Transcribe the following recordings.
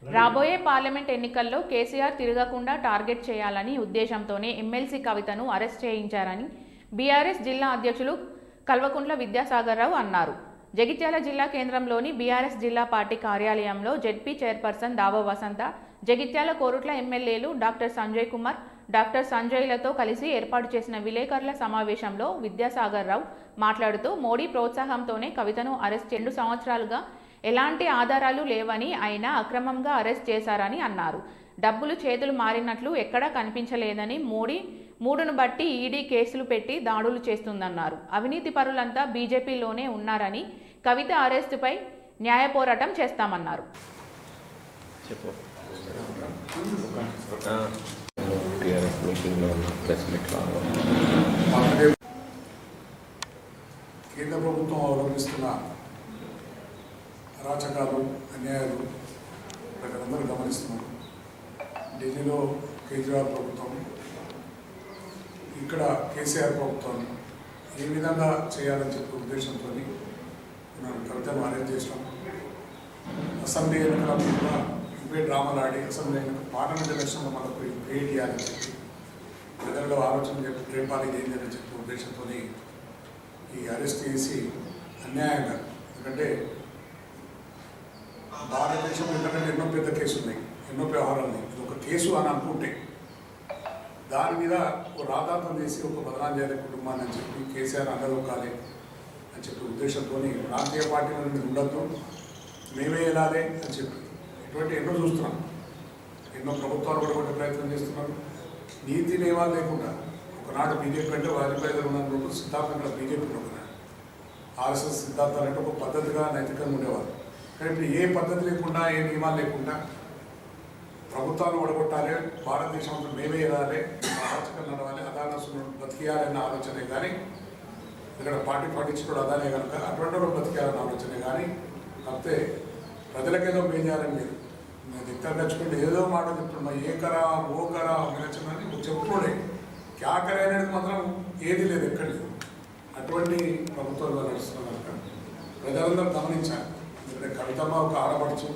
రాబోయే పార్లమెంట్ ఎన్నికల్లో కేసీఆర్ తిరగకుండా టార్గెట్ చేయాలని ఉద్దేశంతోనే ఎమ్మెల్సీ కవితను అరెస్ట్ చేయించారని బీఆర్ఎస్ జిల్లా అధ్యక్షులు కల్వకుంట్ల విద్యాసాగర్ రావు అన్నారు. జగిత్యాల జిల్లా కేంద్రంలోని బీఆర్ఎస్ జిల్లా పార్టీ కార్యాలయంలో జెడ్పీ చైర్పర్సన్ దావో వసంత, జగిత్యాల కోరుట్ల ఎమ్మెల్యేలు డాక్టర్ సంజయ్ కుమార్, డాక్టర్ సంజయ్లతో కలిసి ఏర్పాటు చేసిన విలేకరుల సమావేశంలో విద్యాసాగర్ రావు మాట్లాడుతూ మోడీ ప్రోత్సాహంతోనే కవితను అరెస్ట్ 2 సంవత్సరాలుగా ఎలాంటి ఆధారాలు లేవని, అయినా అక్రమంగా అరెస్ట్ చేశారని అన్నారు. డబ్బులు చేతులు మారినట్లు ఎక్కడా కనిపించలేదని, మోడీ మూడును బట్టి ఈడీ కేసులు పెట్టి దాడులు చేస్తుందన్నారు. అవినీతి పరులంతా బీజేపీలోనే ఉన్నారని, కవిత అరెస్టుపై న్యాయ పోరాటం చేస్తామన్నారు. కేంద్ర ప్రభుత్వం అవలంబిస్తున్న అరాచకాలు, అన్యాయాలు ప్రజలందరూ గమనిస్తున్నారు. ఢిల్లీలో కేజ్రీవాల్ ప్రభుత్వం, ఇక్కడ కేసీఆర్ ప్రభుత్వం ఏ విధంగా చేయాలని చెప్పే ఉద్దేశంతో మనం కవితను అరేంజ్ చేసినాం. అసెంబ్లీ ఎన్నికల కూడా ఇవే డ్రామాలు ఆడి అసెంబ్లీ పార్లమెంట్ ఎలక్షన్లో మనకు క్రియేట్ చేయాలని చెప్పి ప్రజల్లో ఆలోచన చెప్పి రేపాలి ఏంటని చెప్పే ఉద్దేశంతో ఈ అరెస్ట్ చేసి అన్యాయంగా, ఎందుకంటే భారతదేశంలో ఎందుకంటే ఎన్నో పెద్ద కేసులు ఉన్నాయి, ఎన్నో వ్యవహారాలు ఉన్నాయి. ఇది ఒక కేసు అని అనుకుంటే దాని మీద ఒక రాధాంతం చేసి ఒక బదనాం చేయాలి కుటుంబాన్ని అని చెప్పి కేసీఆర్ అండదొక్కాలి అని చెప్పి ఉద్దేశంతో ప్రాంతీయ పార్టీల నుండి ఉండద్దు, మేమే వెళ్ళాలి అని చెప్పి ఇటువంటి ఎన్నో చూస్తున్నాం. ఎన్నో ప్రభుత్వాలు కూడా కొట్టే ప్రయత్నం చేస్తున్నారు. నీతి నియమాలు లేకుండా ఒకనాడు బీజేపీ అంటే వాజ్పేయి గారు ఉన్న సిద్ధాంతంగా బీజేపీలో ఉన్నాడు. ఆర్ఎస్ఎస్ సిద్ధాంతాలు అంటే ఒక పద్ధతిగా నైతికంగా ఉండేవారు. కానీ ఇప్పుడు ఏ పద్ధతి లేకుండా, ఏ నియమాలు లేకుండా ప్రభుత్వాన్ని ఓడగొట్టాలి, భారతదేశంలో మేమే వెళ్ళాలి, ఆలోచనలు నడవాలి, అదానసులు బతికేయాలన్న ఆలోచనే కానీ, ఇక్కడ పార్టీ పాటించుకోవడం అదానే కనుక అటువంటి వాళ్ళు బతికేయాలన్న ఆలోచనే కానీ, కాకపోతే ప్రజలకేదో మేం చేయాలని లేదు. నేను ఇక్కడ నచ్చుకుంటే ఏదో మాట చెప్తున్నా, ఏకరా ఓకరా నచ్చిందని చెప్పుకోలే, క్యాకరే అనేది మాత్రం ఏది లేదు, ఎక్కడ లేదు. అటువంటి ప్రభుత్వాలు నడుస్తున్నాం కనుక ప్రజలందరూ గమనించాలి. ఎందుకంటే కవితమ్మ ఒక ఆడపడుచు,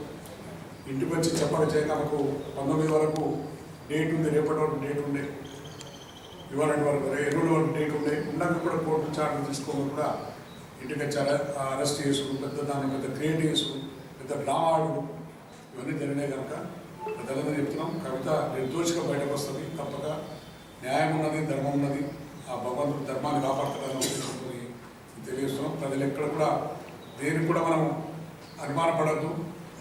ఇంటికి వచ్చి చెప్పక చేయక మనకు 19 వరకు డేట్ ఉంది, రేపటి వరకు డేట్ ఉండే, ఇవాళ వరకు ఎల్లుండి వరకు డేట్ ఉండే, ఉన్నాక కూడా కోర్టు చార్జ్ తీసుకోమని కూడా ఇంటికి వచ్చారు. అరెస్ట్ చేసుకుని దాన్ని పెద్ద క్రియేట్ చేసుకుని పెద్ద డ్రామా ఆడు ఇవన్నీ జరిగినాయి కనుక ప్రజలందరూ చెప్తున్నాం, కవిత నిర్దోషిగా బయటకు వస్తుంది. తప్పక న్యాయం ఉన్నది, ధర్మం ఉన్నది, ఆ భగవంతుడు ధర్మాన్ని కాపాడుతారని ఉద్దేశంతో తెలియజేస్తున్నాం. ప్రజలు ఎక్కడ కూడా దేనికి కూడా మనం అనుమానపడద్దు.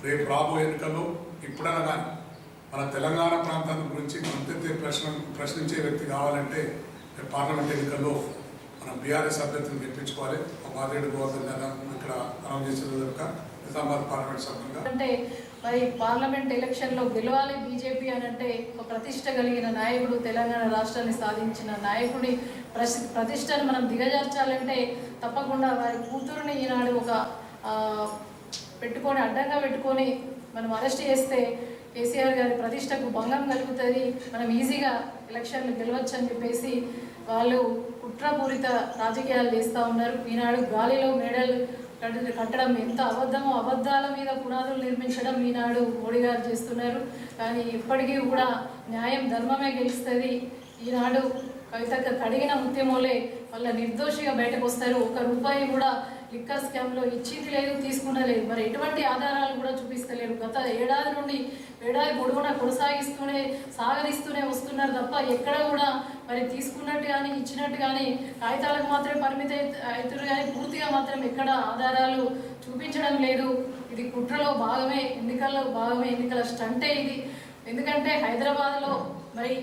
రేపు రాబోయే ఎన్నికల్లో ఇప్పుడైనా కానీ మన తెలంగాణ ప్రాంతాన్ని గురించి అంతే ప్రశ్నించే వ్యక్తి కావాలంటే పార్లమెంట్ ఎన్నికల్లో మనం బీఆర్ఎస్ అభ్యర్థిని గెలిపించుకోవాలి. మాదేడు గోవర్ధన్ ఇక్కడ అనౌన్స్ చేసేది కనుక నిజామాబాద్ పార్లమెంట్ సభ్యులుగా అంటే మరి పార్లమెంట్ ఎలక్షన్లో గెలవాలి బీజేపీ అని అంటే ఒక ప్రతిష్ట కలిగిన నాయకుడు, తెలంగాణ రాష్ట్రాన్ని సాధించిన నాయకుడి ప్రతిష్టను మనం దిగజార్చాలంటే తప్పకుండా వారి కూతురుని ఈనాడు ఒక పెట్టుకొని అడ్డంగా పెట్టుకొని మనం అరెస్ట్ చేస్తే కేసీఆర్ గారి ప్రతిష్టకు భంగం కలుగుతుంది, మనం ఈజీగా ఎలక్షన్లు గెలవచ్చు అని చెప్పేసి వాళ్ళు కుట్రపూరిత రాజకీయాలు చేస్తూ ఉన్నారు. ఈనాడు గాలిలో మేడలు కట్టడం ఎంత అబద్ధమో, అబద్ధాల మీద పునాదులు నిర్మించడం ఈనాడు మోడీ గారు చేస్తున్నారు. కానీ ఇప్పటికీ కూడా న్యాయం, ధర్మమే గెలుస్తుంది. ఈనాడు కవితకు కడిగిన ముత్యమోలే వాళ్ళ నిర్దోషిగా బయటకు వస్తారు. 1 రూపాయి కూడా లిక్కర్ స్కామ్లో ఇచ్చింది లేదు, తీసుకున్న లేదు. మరి ఎటువంటి ఆధారాలు కూడా చూపిస్తలేరు. గత ఏడాది నుండి ఏడాది పొడవునా సాగరిస్తూనే వస్తున్నారు తప్ప ఎక్కడ కూడా మరి తీసుకున్నట్టు కానీ ఇచ్చినట్టు కానీ కాగితాలకు మాత్రమే పరిమితి అవుతారు కానీ పూర్తిగా మాత్రం ఎక్కడ ఆధారాలు చూపించడం లేదు. ఇది కుట్రలో భాగమే, ఎన్నికల్లో భాగమే, ఎన్నికల స్టంటే ఇది. ఎందుకంటే హైదరాబాద్లో మరి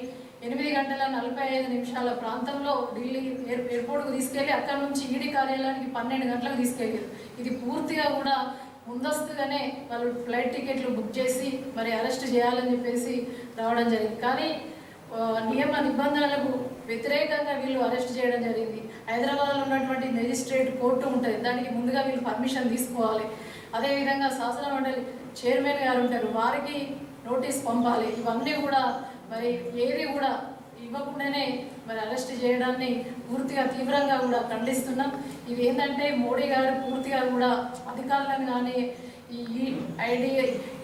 8 గంటల 45 నిమిషాల ప్రాంతంలో ఢిల్లీ ఎయిర్పోర్ట్కు తీసుకెళ్ళి అక్కడ నుంచి ఈడీ కార్యాలయానికి 12 గంటలకు తీసుకెళ్ళారు. ఇది పూర్తిగా కూడా ముందస్తుగానే వాళ్ళు ఫ్లైట్ టికెట్లు బుక్ చేసి మరి అరెస్ట్ చేయాలని చెప్పేసి రావడం జరిగింది. కానీ నియమ నిబంధనలకు వ్యతిరేకంగా వీళ్ళు అరెస్ట్ చేయడం జరిగింది. హైదరాబాద్లో ఉన్నటువంటి మెజిస్ట్రేట్ కోర్టు ఉంటుంది, దానికి ముందుగా వీళ్ళు పర్మిషన్ తీసుకోవాలి. అదేవిధంగా శాసన మండలి చైర్మన్ గారు ఉంటారు, వారికి నోటీస్ పంపాలి. ఇవన్నీ కూడా మరి ఏది కూడా ఇవ్వకుండానే మరి అరెస్ట్ చేయడాన్ని పూర్తిగా తీవ్రంగా కూడా ఖండిస్తున్నాం. ఇవి ఏంటంటే మోడీ గారు పూర్తిగా కూడా అధికారులను కానీ ఈ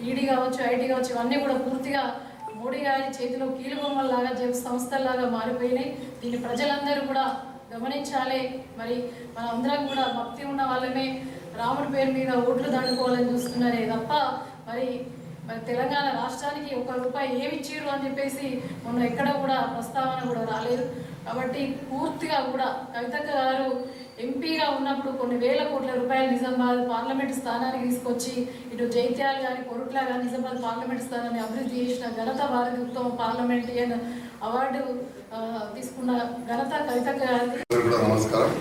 ఈడీ కావచ్చు, ఐటీ కావచ్చు, ఇవన్నీ కూడా పూర్తిగా మోడీ గారి చేతిలో కీలుబొమ్మలాగా సంస్థల్లాగా మారిపోయినాయి. దీన్ని ప్రజలందరూ కూడా గమనించాలి. మరి మనందరం కూడా భక్తి ఉన్న వాళ్ళమే రాముడి పేరు మీద ఓట్లు దండుకోవాలని చూస్తున్నారే తప్ప మరి తెలంగాణ రాష్ట్రానికి ₹1 ఏమి ఇచ్చిర్రు అని చెప్పేసి మొన్న ఎక్కడ కూడా ప్రస్తావన కూడా రాలేదు. కాబట్టి పూర్తిగా కూడా కవితక్క గారు ఎంపీగా ఉన్నప్పుడు కొన్ని వేల కోట్ల రూపాయలు నిజామాబాద్ పార్లమెంటు స్థానానికి తీసుకొచ్చి ఇటు జైత్యాలు కానీ కొరుట్ల కానీ నిజామాబాద్ పార్లమెంటు స్థానాన్ని అభివృద్ధి చేసిన ఘనత వారికి, ఉత్తమ పార్లమెంటేరియన్ అవార్డు తీసుకున్న ఘనత కవితక్క గారికి. నమస్కారం.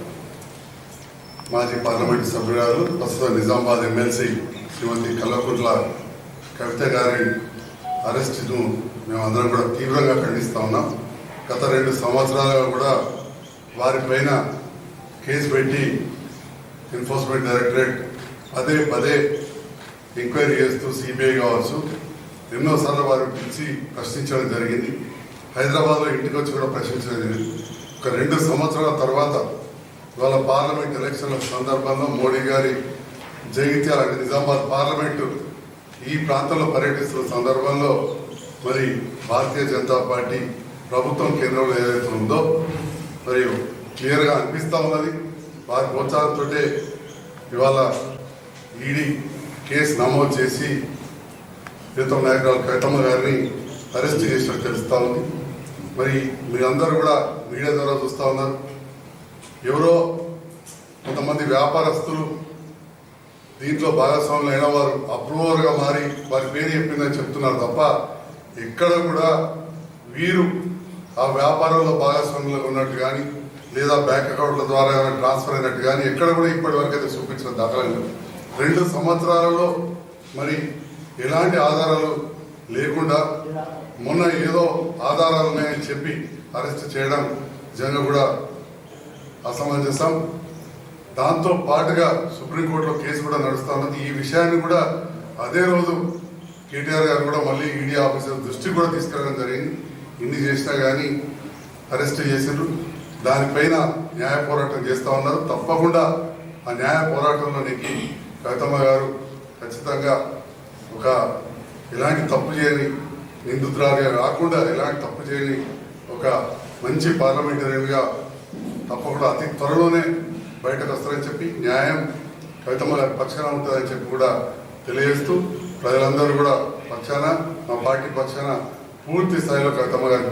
మాజీ పార్లమెంటు సభ్యురాలు, ప్రస్తుతం నిజామాబాద్ ఎమ్మెల్సీ శ్రీమతి కల్వకుంట్ల కవిత గారి అరెస్టును మేమందరం కూడా తీవ్రంగా ఖండిస్తూ ఉన్నాం. గత 2 సంవత్సరాలుగా కూడా వారిపైన కేసు పెట్టి ఎన్ఫోర్స్మెంట్ డైరెక్టరేట్ పదే ఎంక్వైరీ చేస్తూ సిబిఐ కావచ్చు ఎన్నోసార్లు వారు పిలిచి ప్రశ్నించడం జరిగింది. హైదరాబాద్లో ఇంటికి వచ్చి కూడా ప్రశ్నించడం జరిగింది. ఒక 2 సంవత్సరాల తర్వాత ఇవాళ పార్లమెంట్ ఎలక్షన్ల సందర్భంలో మోడీ గారి జగిత్యాల నిజామాబాద్ పార్లమెంటు ఈ ప్రాంతంలో పర్యటిస్తున్న సందర్భంలో మరి భారతీయ జనతా పార్టీ ప్రభుత్వం కేంద్రంలో ఏదైతే ఉందో మరి క్లియర్గా అనిపిస్తూ ఉన్నది. వారి ప్రోత్సాహంతో ఇవాళ ఈడీ కేసు నమోదు చేసి ప్రీతం నాయకురాలు కవితమ్మ గారిని అరెస్ట్ చేసినట్టు తెలుస్తూ ఉంది. మరి మీరందరూ కూడా మీడియా ద్వారా చూస్తూ ఉన్నారు. ఎవరో కొంతమంది వ్యాపారస్తులు దీంట్లో భాగస్వాములు అయిన వారు అప్రూవర్గా మారి వారి పేరు చెప్పిందని చెప్తున్నారు తప్ప ఎక్కడ కూడా వీరు ఆ వ్యాపారంలో భాగస్వాములుగా ఉన్నట్టు కానీ లేదా బ్యాంక్ అకౌంట్ల ద్వారా ట్రాన్స్ఫర్ అయినట్టు కానీ ఎక్కడ కూడా ఇప్పటి వరకు అయితే చూపించిన దాఖలాలు 2 సంవత్సరాలలో మరి ఎలాంటి ఆధారాలు లేకుండా మొన్న ఏదో ఆధారాలు ఉన్నాయని చెప్పి అరెస్ట్ చేయడం నిజంగా కూడా అసమంజసం. దాంతో పాటుగా సుప్రీంకోర్టులో కేసు కూడా నడుస్తూ ఉన్నది. ఈ విషయాన్ని కూడా అదే రోజు కేటీఆర్ గారు కూడా మళ్ళీ ఈడీ ఆఫీసర్ దృష్టికి కూడా తీసుకెళ్ళడం జరిగింది. ఇన్ని చేసినా కానీ అరెస్ట్ చేసిండ్రు. దానిపైన న్యాయ పోరాటం చేస్తూ ఉన్నారు. తప్పకుండా ఆ న్యాయ పోరాటంలో నెక్కి కవితమ్మ గారు ఖచ్చితంగా ఒక ఎలాంటి తప్పు చేయని నిందితురాలుగా కాకుండా ఎలాంటి తప్పు చేయని ఒక మంచి పార్లమెంటరీగా తప్పకుండా అతి త్వరలోనే బయటకు వస్తారని చెప్పి న్యాయం కవితమ్మ గారి పక్షాన ఉంటుందని చెప్పి కూడా తెలియజేస్తూ ప్రజలందరూ కూడా పక్షాన మా పార్టీ పక్షాన పూర్తి స్థాయిలో కవితమ్మ గారికి